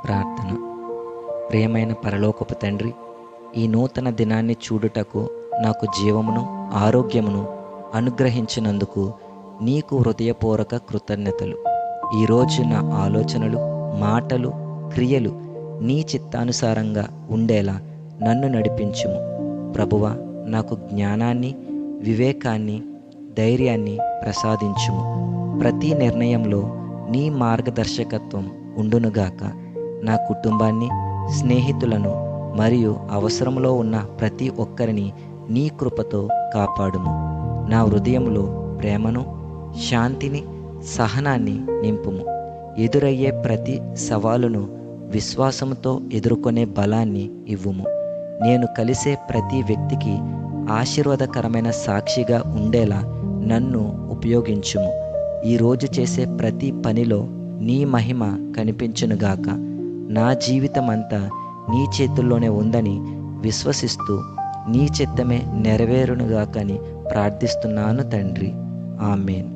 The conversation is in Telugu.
ప్రార్థన. ప్రియమైన పరలోకపు తండ్రి, ఈ నూతన దినాన్ని చూడుటకు నాకు జీవమును ఆరోగ్యమును అనుగ్రహించినందుకు నీకు హృదయపూర్వక కృతజ్ఞతలు. ఈరోజు నా ఆలోచనలు, మాటలు, క్రియలు నీ చిత్తానుసారంగా ఉండేలా నన్ను నడిపించుము. ప్రభువా, నాకు జ్ఞానాన్ని, వివేకాన్ని, ధైర్యాన్ని ప్రసాదించుము. ప్రతి నిర్ణయంలో నీ మార్గదర్శకత్వం ఉండునుగాక. నా కుటుంబాన్ని, స్నేహితులను మరియు అవసరంలో ఉన్న ప్రతి ఒక్కరిని నీ కృపతో కాపాడుము. నా హృదయంలో ప్రేమను, శాంతిని, సహనాన్ని నింపుము. ఎదురయ్యే ప్రతి సవాలును విశ్వాసంతో ఎదుర్కొనే బలాన్ని ఇవ్వుము. నేను కలిసే ప్రతి వ్యక్తికి ఆశీర్వాదకరమైన సాక్షిగా ఉండేలా నన్ను ఉపయోగించుము. ఈరోజు చేసే ప్రతి పనిలో నీ మహిమ కనిపించునుగాక. నా జీవితమంతా నీ చేతుల్లోనే ఉందని విశ్వసిస్తూ నీ చిత్తమే నెరవేరునుగాకని ప్రార్థిస్తున్నాను తండ్రి. ఆమేన్.